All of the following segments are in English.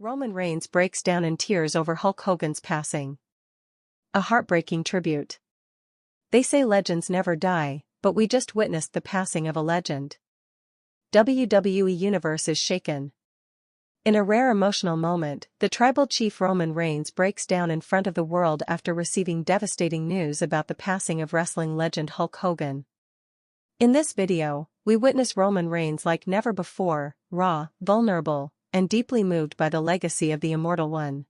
Roman Reigns breaks down in tears over Hulk Hogan's passing. A heartbreaking tribute. They say legends never die, but we just witnessed the passing of a legend. WWE Universe is shaken. In a rare emotional moment, the tribal chief Roman Reigns breaks down in front of the world after receiving devastating news about the passing of wrestling legend Hulk Hogan. In this video, we witness Roman Reigns like never before, raw, vulnerable, and deeply moved by the legacy of the Immortal One.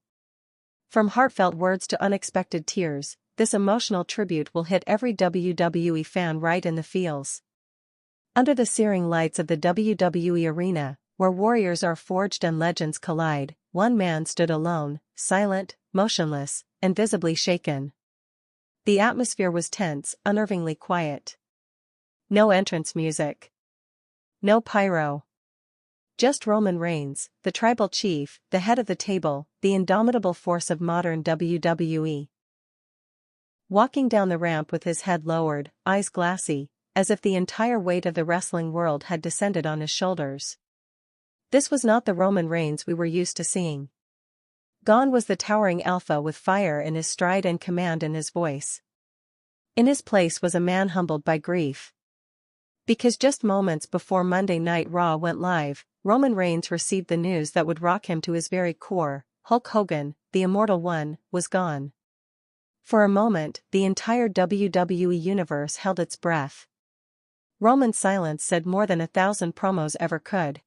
From heartfelt words to unexpected tears, this emotional tribute will hit every WWE fan right in the feels. Under the searing lights of the WWE arena, where warriors are forged and legends collide, one man stood alone, silent, motionless, and visibly shaken. The atmosphere was tense, unnervingly quiet. No entrance music. No pyro. Just Roman Reigns, the tribal chief, the head of the table, the indomitable force of modern WWE. Walking down the ramp with his head lowered, eyes glassy, as if the entire weight of the wrestling world had descended on his shoulders. This was not the Roman Reigns we were used to seeing. Gone was the towering alpha with fire in his stride and command in his voice. In his place was a man humbled by grief. Because just moments before Monday Night Raw went live, Roman Reigns received the news that would rock him to his very core: Hulk Hogan, the Immortal One, was gone. For a moment, the entire WWE Universe held its breath. Roman's silence said more than 1,000 promos ever could.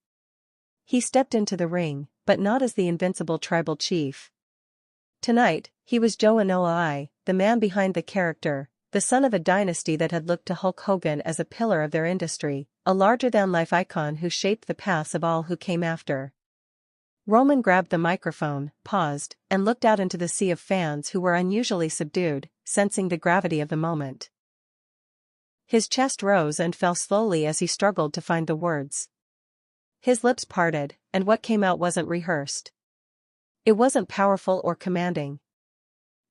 He stepped into the ring, but not as the invincible tribal chief. Tonight, he was Joe Anoa'i, the man behind the character, the son of a dynasty that had looked to Hulk Hogan as a pillar of their industry, a larger-than-life icon who shaped the paths of all who came after. Roman grabbed the microphone, paused, and looked out into the sea of fans who were unusually subdued, sensing the gravity of the moment. His chest rose and fell slowly as he struggled to find the words. His lips parted, and what came out wasn't rehearsed. It wasn't powerful or commanding.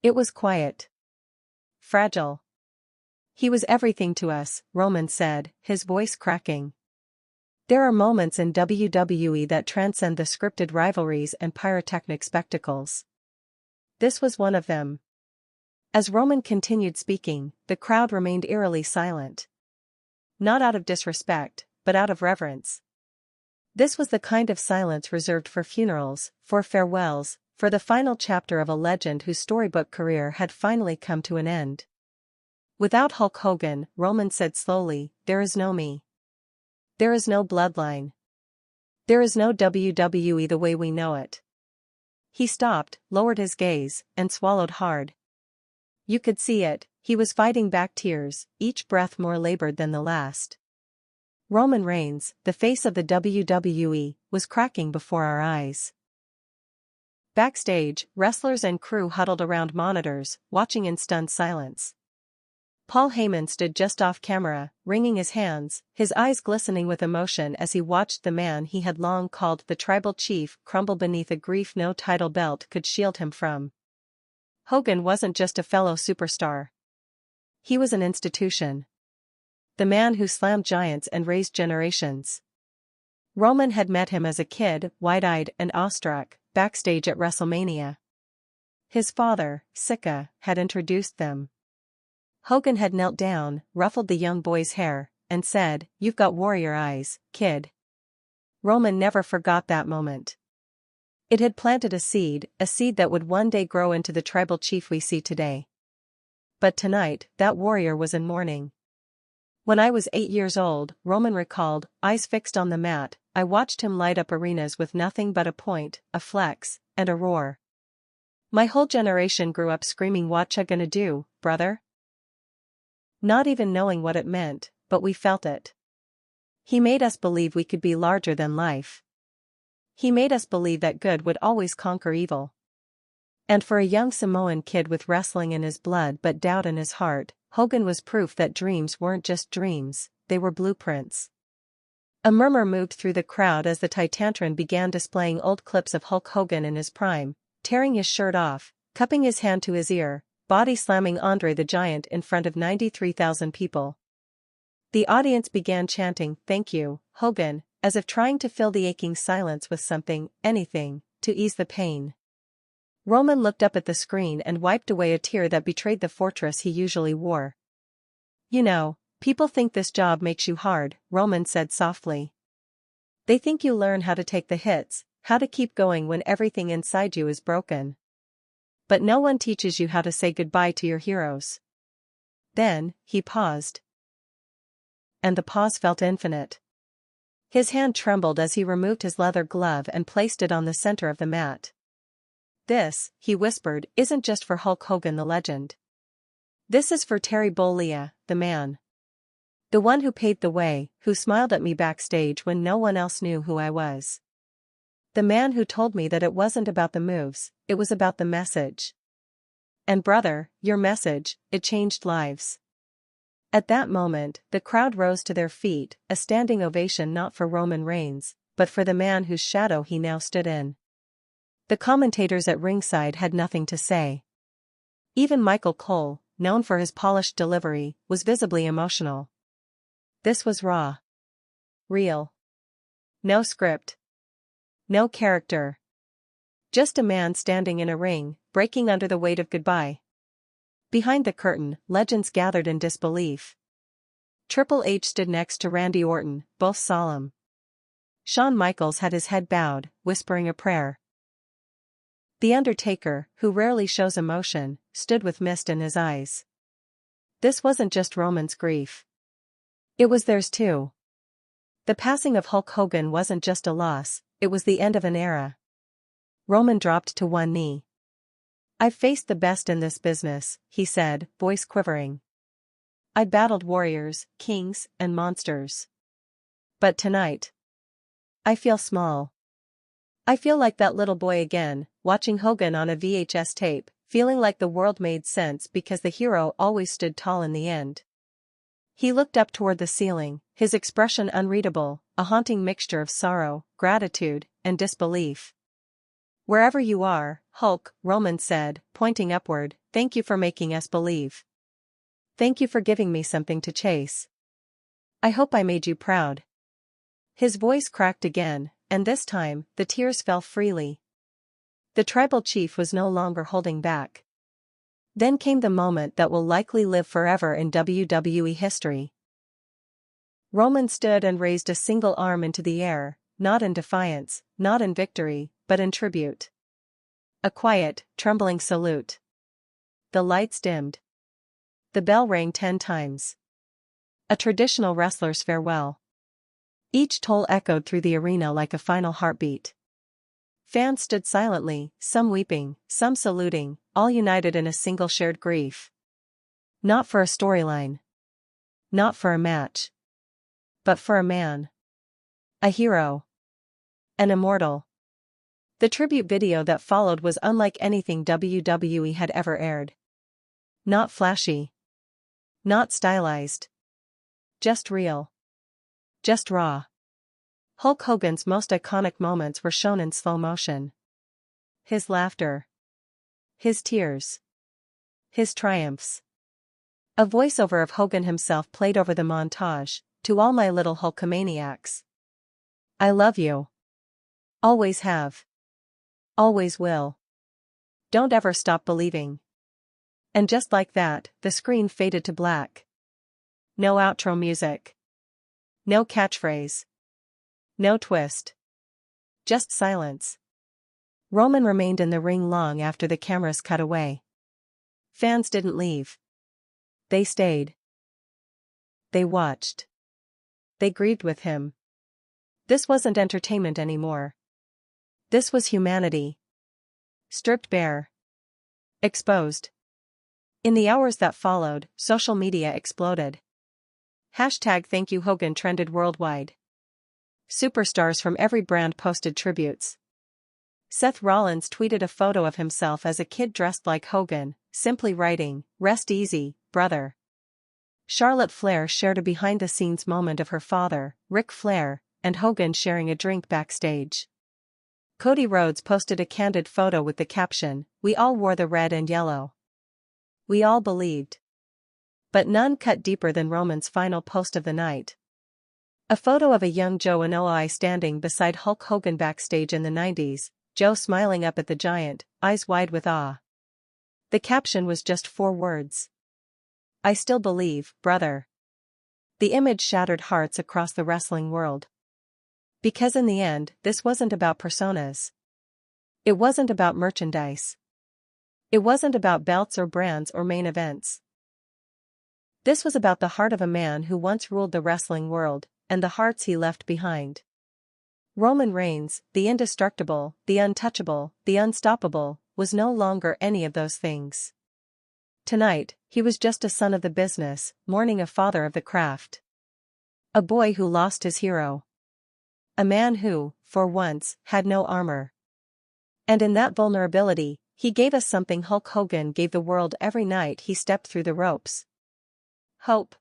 It was quiet. Fragile. "He was everything to us," Roman said, his voice cracking. There are moments in WWE that transcend the scripted rivalries and pyrotechnic spectacles. This was one of them. As Roman continued speaking, the crowd remained eerily silent. Not out of disrespect, but out of reverence. This was the kind of silence reserved for funerals, for farewells, for the final chapter of a legend whose storybook career had finally come to an end. "Without Hulk Hogan," Roman said slowly, "there is no me. There is no bloodline. There is no WWE the way we know it." He stopped, lowered his gaze, and swallowed hard. You could see it, he was fighting back tears, each breath more labored than the last. Roman Reigns, the face of the WWE, was cracking before our eyes. Backstage, wrestlers and crew huddled around monitors, watching in stunned silence. Paul Heyman stood just off camera, wringing his hands, his eyes glistening with emotion as he watched the man he had long called the tribal chief crumble beneath a grief no title belt could shield him from. Hogan wasn't just a fellow superstar. He was an institution. The man who slammed giants and raised generations. Roman had met him as a kid, wide-eyed and awestruck, backstage at WrestleMania. His father, Sika, had introduced them. Hogan had knelt down, ruffled the young boy's hair, and said, "You've got warrior eyes, kid." Roman never forgot that moment. It had planted a seed that would one day grow into the tribal chief we see today. But tonight, that warrior was in mourning. "When I was 8 years old," Roman recalled, eyes fixed on the mat, "I watched him light up arenas with nothing but a point, a flex, and a roar. My whole generation grew up screaming, 'Whatcha gonna do, brother?' Not even knowing what it meant, but we felt it. He made us believe we could be larger than life. He made us believe that good would always conquer evil." And for a young Samoan kid with wrestling in his blood but doubt in his heart, Hogan was proof that dreams weren't just dreams, they were blueprints. A murmur moved through the crowd as the Titantron began displaying old clips of Hulk Hogan in his prime, tearing his shirt off, cupping his hand to his ear, body slamming Andre the Giant in front of 93,000 people. The audience began chanting, "Thank you, Hogan," as if trying to fill the aching silence with something, anything, to ease the pain. Roman looked up at the screen and wiped away a tear that betrayed the fortress he usually wore. You know, people think this job makes you hard, Roman said softly. They think you learn how to take the hits, how to keep going when everything inside you is broken. But no one teaches you how to say goodbye to your heroes. Then, he paused. And the pause felt infinite. His hand trembled as he removed his leather glove and placed it on the center of the mat. This, he whispered, isn't just for Hulk Hogan the legend. This is for Terry Bollea, the man. The one who paved the way, who smiled at me backstage when no one else knew who I was. The man who told me that it wasn't about the moves, it was about the message. And brother, your message, it changed lives. At that moment, the crowd rose to their feet, a standing ovation not for Roman Reigns, but for the man whose shadow he now stood in. The commentators at ringside had nothing to say. Even Michael Cole, known for his polished delivery, was visibly emotional. This was raw. Real. No script. No character. Just a man standing in a ring, breaking under the weight of goodbye. Behind the curtain, legends gathered in disbelief. Triple H stood next to Randy Orton, both solemn. Shawn Michaels had his head bowed, whispering a prayer. The Undertaker, who rarely shows emotion, stood with mist in his eyes. This wasn't just Roman's grief. It was theirs too. The passing of Hulk Hogan wasn't just a loss, it was the end of an era. Roman dropped to one knee. I've faced the best in this business, he said, voice quivering. I battled warriors, kings, and monsters. But tonight, I feel small. I feel like that little boy again, watching Hogan on a VHS tape, feeling like the world made sense because the hero always stood tall in the end. He looked up toward the ceiling, his expression unreadable, a haunting mixture of sorrow, gratitude, and disbelief. Wherever you are, Hulk, Roman said, pointing upward, thank you for making us believe. Thank you for giving me something to chase. I hope I made you proud. His voice cracked again, and this time, the tears fell freely. The tribal chief was no longer holding back. Then came the moment that will likely live forever in WWE history. Roman stood and raised a single arm into the air, not in defiance, not in victory, but in tribute. A quiet, trembling salute. The lights dimmed. The bell rang 10 times. A traditional wrestler's farewell. Each toll echoed through the arena like a final heartbeat. Fans stood silently, some weeping, some saluting, all united in a single shared grief. Not for a storyline. Not for a match. But for a man. A hero. An immortal. The tribute video that followed was unlike anything WWE had ever aired. Not flashy. Not stylized. Just real. Just raw. Hulk Hogan's most iconic moments were shown in slow motion. His laughter. His tears. His triumphs. A voiceover of Hogan himself played over the montage, to all my little Hulkamaniacs. I love you. Always have. Always will. Don't ever stop believing. And just like that, the screen faded to black. No outro music. No catchphrase. No twist. Just silence. Roman remained in the ring long after the cameras cut away. Fans didn't leave. They stayed. They watched. They grieved with him. This wasn't entertainment anymore. This was humanity. Stripped bare. Exposed. In the hours that followed, social media exploded. #ThankYouHogan trended worldwide. Superstars from every brand posted tributes. Seth Rollins tweeted a photo of himself as a kid dressed like Hogan, simply writing, "Rest easy, brother." Charlotte Flair shared a behind-the-scenes moment of her father, Ric Flair, and Hogan sharing a drink backstage. Cody Rhodes posted a candid photo with the caption, "We all wore the red and yellow. We all believed." But none cut deeper than Roman's final post of the night. A photo of a young Joe Anoa'i standing beside Hulk Hogan backstage in the 90s, Joe smiling up at the giant, eyes wide with awe. The caption was just 4 words. "I still believe, brother." The image shattered hearts across the wrestling world. Because in the end, this wasn't about personas. It wasn't about merchandise. It wasn't about belts or brands or main events. This was about the heart of a man who once ruled the wrestling world, and the hearts he left behind. Roman Reigns, the indestructible, the untouchable, the unstoppable, was no longer any of those things. Tonight, he was just a son of the business, mourning a father of the craft. A boy who lost his hero. A man who, for once, had no armor. And in that vulnerability, he gave us something Hulk Hogan gave the world every night he stepped through the ropes. Hope.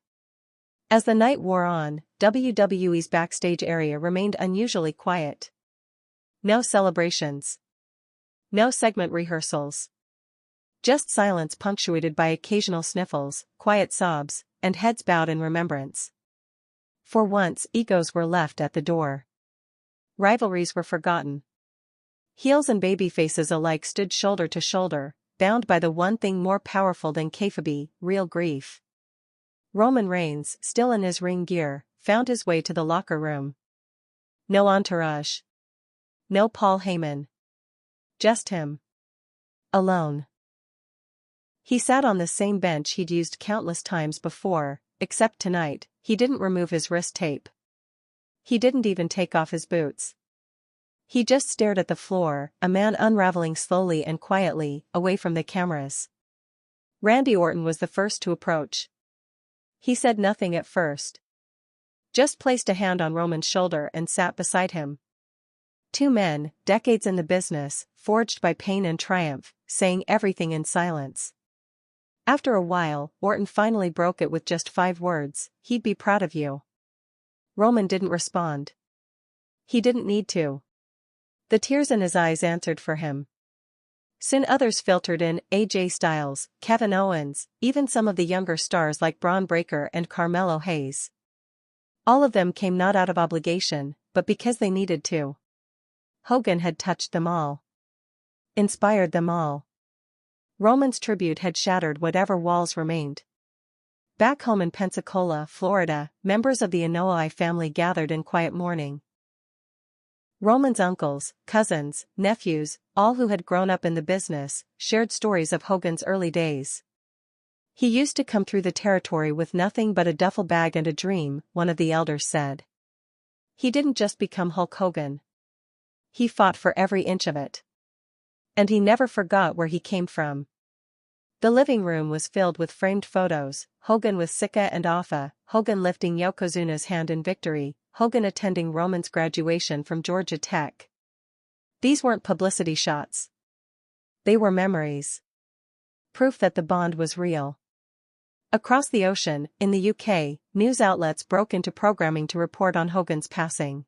As the night wore on, WWE's backstage area remained unusually quiet. No celebrations. No segment rehearsals. Just silence punctuated by occasional sniffles, quiet sobs, and heads bowed in remembrance. For once, egos were left at the door. Rivalries were forgotten. Heels and babyfaces alike stood shoulder to shoulder, bound by the one thing more powerful than kayfabe, real grief. Roman Reigns, still in his ring gear, found his way to the locker room. No entourage. No Paul Heyman. Just him. Alone. He sat on the same bench he'd used countless times before, except tonight, he didn't remove his wrist tape. He didn't even take off his boots. He just stared at the floor, a man unraveling slowly and quietly, away from the cameras. Randy Orton was the first to approach. He said nothing at first. Just placed a hand on Roman's shoulder and sat beside him. 2 men, decades in the business, forged by pain and triumph, saying everything in silence. After a while, Orton finally broke it with just 5 words, "He'd be proud of you." Roman didn't respond. He didn't need to. The tears in his eyes answered for him. Soon others filtered in, AJ Styles, Kevin Owens, even some of the younger stars like Braun Breaker and Carmelo Hayes. All of them came not out of obligation, but because they needed to. Hogan had touched them all. Inspired them all. Roman's tribute had shattered whatever walls remained. Back home in Pensacola, Florida, members of the Inoue family gathered in quiet mourning. Roman's uncles, cousins, nephews, all who had grown up in the business, shared stories of Hogan's early days. "He used to come through the territory with nothing but a duffel bag and a dream," one of the elders said. "He didn't just become Hulk Hogan. He fought for every inch of it. And he never forgot where he came from." The living room was filled with framed photos, Hogan with Sika and Afa, Hogan lifting Yokozuna's hand in victory, Hogan attending Roman's graduation from Georgia Tech. These weren't publicity shots. They were memories. Proof that the bond was real. Across the ocean, in the UK, news outlets broke into programming to report on Hogan's passing.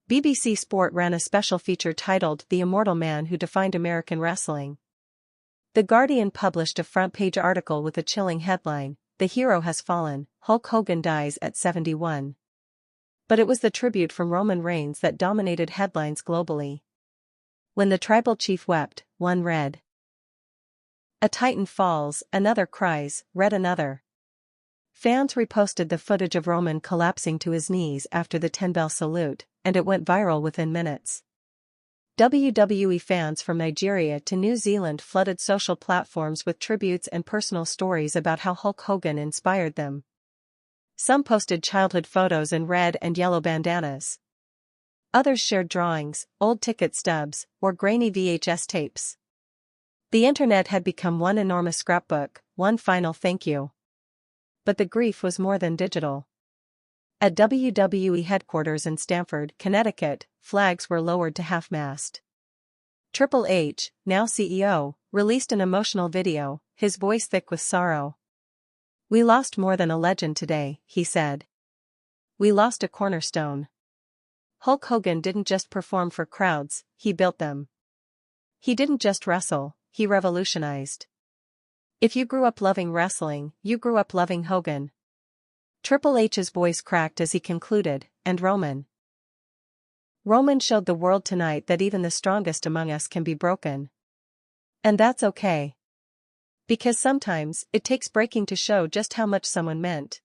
BBC Sport ran a special feature titled "The Immortal Man Who Defined American Wrestling." The Guardian published a front-page article with a chilling headline, "The Hero Has Fallen, Hulk Hogan Dies at 71." But it was the tribute from Roman Reigns that dominated headlines globally. "When the tribal chief wept," one read. "A Titan falls," another cries, read another. Fans reposted the footage of Roman collapsing to his knees after the 10-bell salute, and it went viral within minutes. WWE fans from Nigeria to New Zealand flooded social platforms with tributes and personal stories about how Hulk Hogan inspired them. Some posted childhood photos in red and yellow bandanas. Others shared drawings, old ticket stubs, or grainy VHS tapes. The internet had become one enormous scrapbook, one final thank you. But the grief was more than digital. At WWE headquarters in Stamford, Connecticut, flags were lowered to half-mast. Triple H, now CEO, released an emotional video, his voice thick with sorrow. "We lost more than a legend today," he said. "We lost a cornerstone." Hulk Hogan didn't just perform for crowds, he built them. He didn't just wrestle, he revolutionized. If you grew up loving wrestling, you grew up loving Hogan. Triple H's voice cracked as he concluded, "And Roman. Roman showed the world tonight that even the strongest among us can be broken. And that's okay. Because sometimes, it takes breaking to show just how much someone meant.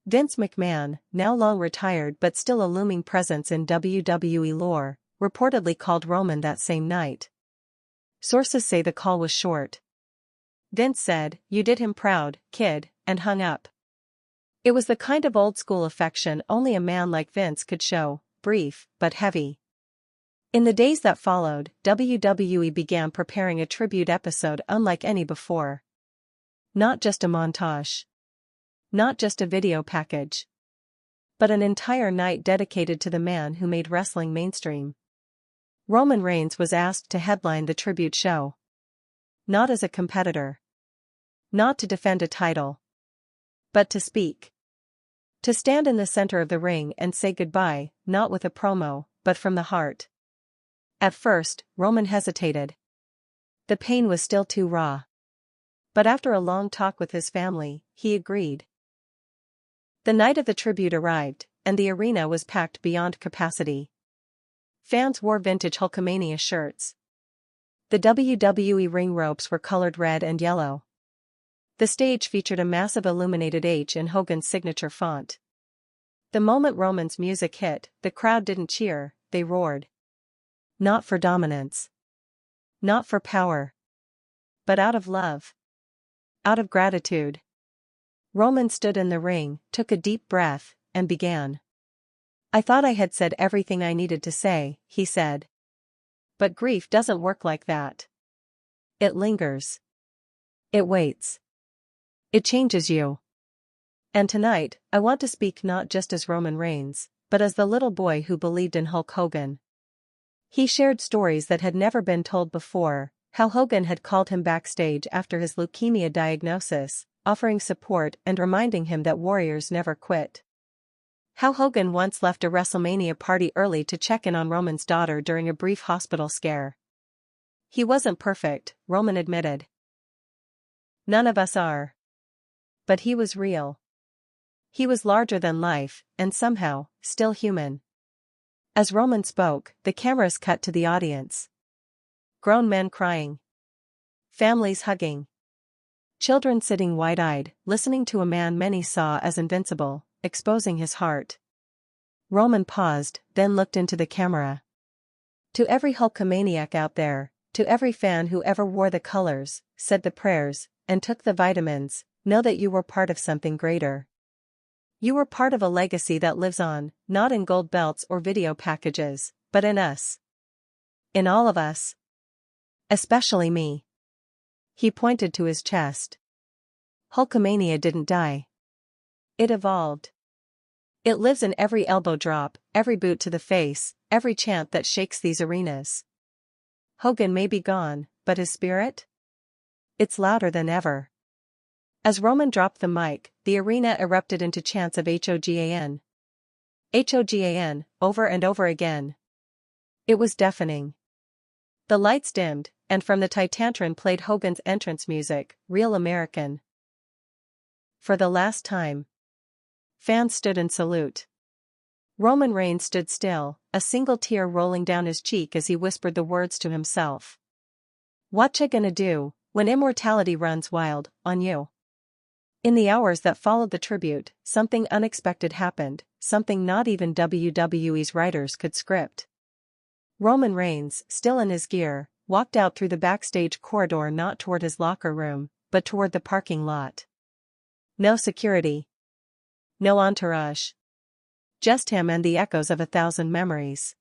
Vince McMahon, now long retired but still a looming presence in WWE lore, reportedly called Roman that same night. Sources say the call was short. Vince said, "You did him proud, kid," and hung up. It was the kind of old-school affection only a man like Vince could show, brief, but heavy. In the days that followed, WWE began preparing a tribute episode unlike any before. Not just a montage. Not just a video package. But an entire night dedicated to the man who made wrestling mainstream. Roman Reigns was asked to headline the tribute show. Not as a competitor. Not to defend a title. But to speak. To stand in the center of the ring and say goodbye, not with a promo, but from the heart. At first, Roman hesitated. The pain was still too raw. But after a long talk with his family, he agreed. The night of the tribute arrived, and the arena was packed beyond capacity. Fans wore vintage Hulkamania shirts. The WWE ring ropes were colored red and yellow. The stage featured a massive illuminated H in Hogan's signature font. The moment Roman's music hit, the crowd didn't cheer, they roared. Not for dominance. Not for power. But out of love. Out of gratitude. Roman stood in the ring, took a deep breath, and began. "I thought I had said everything I needed to say," he said. "But grief doesn't work like that. It lingers. It waits. It changes you. And tonight, I want to speak not just as Roman Reigns, but as the little boy who believed in Hulk Hogan." He shared stories that had never been told before, how Hogan had called him backstage after his leukemia diagnosis, offering support and reminding him that warriors never quit. How Hogan once left a WrestleMania party early to check in on Roman's daughter during a brief hospital scare. He wasn't perfect, Roman admitted. None of us are. But he was real. He was larger than life, and somehow, still human. As Roman spoke, the cameras cut to the audience. Grown men crying. Families hugging. Children sitting wide-eyed, listening to a man many saw as invincible, exposing his heart. Roman paused, then looked into the camera. "To every Hulkamaniac out there, to every fan who ever wore the colors, said the prayers, and took the vitamins, know that you were part of something greater. You were part of a legacy that lives on, not in gold belts or video packages, but in us. In all of us. Especially me." He pointed to his chest. Hulkamania didn't die. It evolved. It lives in every elbow drop, every boot to the face, every chant that shakes these arenas. Hogan may be gone, but his spirit? It's louder than ever. As Roman dropped the mic, the arena erupted into chants of HOGAN. HOGAN, over and over again. It was deafening. The lights dimmed, and from the Titantron played Hogan's entrance music, Real American. For the last time. Fans stood in salute. Roman Reigns stood still, a single tear rolling down his cheek as he whispered the words to himself. "Whatcha gonna do, when immortality runs wild, on you?" In the hours that followed the tribute, something unexpected happened, something not even WWE's writers could script. Roman Reigns, still in his gear, walked out through the backstage corridor, not toward his locker room, but toward the parking lot. No security. No entourage. Just him and the echoes of 1,000 memories.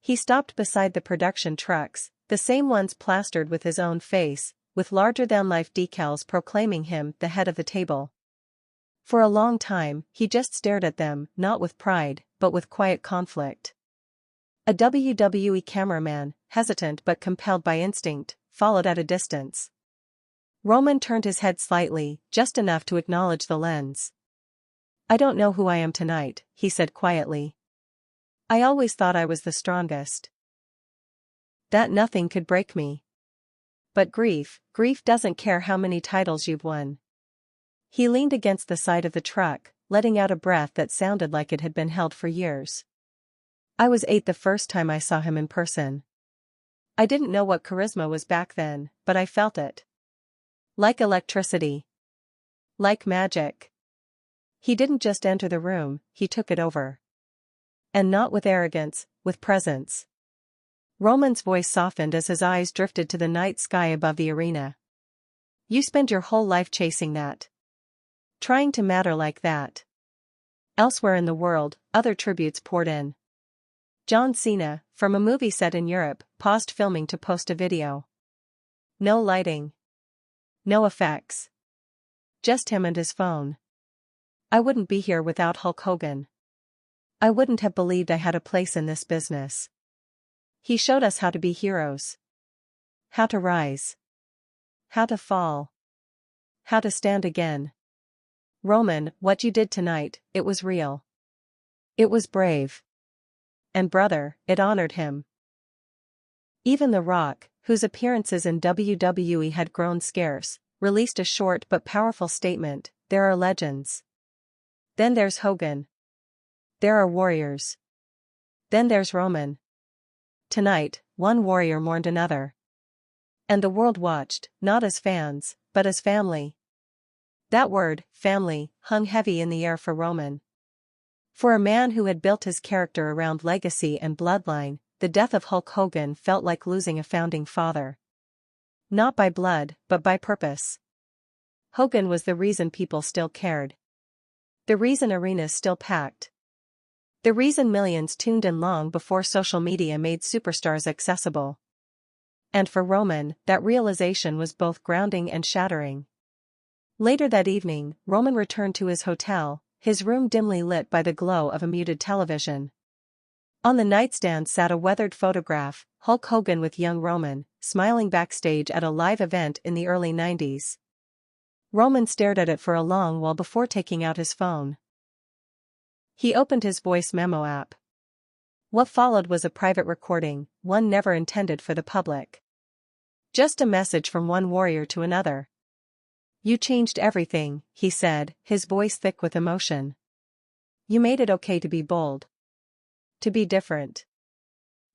He stopped beside the production trucks, the same ones plastered with his own face, with larger-than-life decals proclaiming him the head of the table. For a long time, he just stared at them, not with pride, but with quiet conflict. A WWE cameraman, hesitant but compelled by instinct, followed at a distance. Roman turned his head slightly, just enough to acknowledge the lens. "I don't know who I am tonight," he said quietly. "I always thought I was the strongest. That nothing could break me. But grief doesn't care how many titles you've won." He leaned against the side of the truck, letting out a breath that sounded like it had been held for years. I was 8 the first time I saw him in person. I didn't know what charisma was back then, but I felt it. Like electricity. Like magic. He didn't just enter the room, he took it over. And not with arrogance, with presence. Roman's voice softened as his eyes drifted to the night sky above the arena. You spent your whole life chasing that. Trying to matter like that. Elsewhere in the world, other tributes poured in. John Cena, from a movie set in Europe, paused filming to post a video. No lighting. No effects. Just him and his phone. I wouldn't be here without Hulk Hogan. I wouldn't have believed I had a place in this business. He showed us how to be heroes. How to rise. How to fall. How to stand again. Roman, what you did tonight, it was real. It was brave. And brother, it honored him. Even The Rock, whose appearances in WWE had grown scarce, released a short but powerful statement: there are legends. Then there's Hogan. There are warriors. Then there's Roman. Tonight, one warrior mourned another. And the world watched, not as fans, but as family. That word, family, hung heavy in the air for Roman. For a man who had built his character around legacy and bloodline, the death of Hulk Hogan felt like losing a founding father. Not by blood, but by purpose. Hogan was the reason people still cared. The reason arenas still packed. The reason millions tuned in long before social media made superstars accessible. And for Roman, that realization was both grounding and shattering. Later that evening, Roman returned to his hotel, his room dimly lit by the glow of a muted television. On the nightstand sat a weathered photograph, Hulk Hogan with young Roman, smiling backstage at a live event in the early 90s. Roman stared at it for a long while before taking out his phone. He opened his voice memo app. What followed was a private recording, one never intended for the public. Just a message from one warrior to another. You changed everything, he said, his voice thick with emotion. You made it okay to be bold. To be different.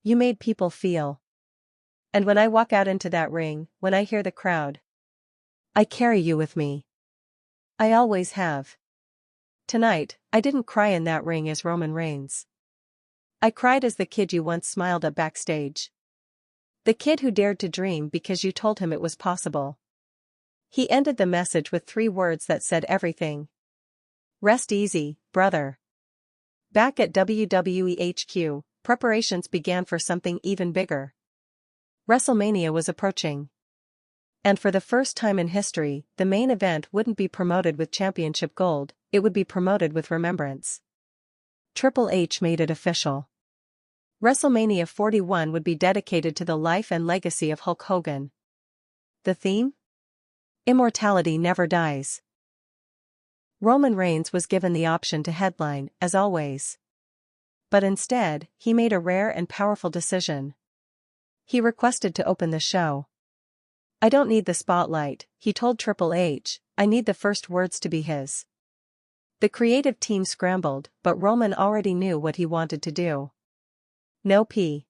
You made people feel. And when I walk out into that ring, when I hear the crowd, I carry you with me. I always have. Tonight, I didn't cry in that ring as Roman Reigns. I cried as the kid you once smiled at backstage. The kid who dared to dream because you told him it was possible. He ended the message with 3 words that said everything. Rest easy, brother. Back at WWE HQ, preparations began for something even bigger. WrestleMania was approaching. And for the first time in history, the main event wouldn't be promoted with championship gold, it would be promoted with remembrance. Triple H made it official. WrestleMania 41 would be dedicated to the life and legacy of Hulk Hogan. The theme? Immortality never dies. Roman Reigns was given the option to headline, as always. But instead, he made a rare and powerful decision. He requested to open the show. I don't need the spotlight, he told Triple H, I need the first words to be his. The creative team scrambled, but Roman already knew what he wanted to do. No P.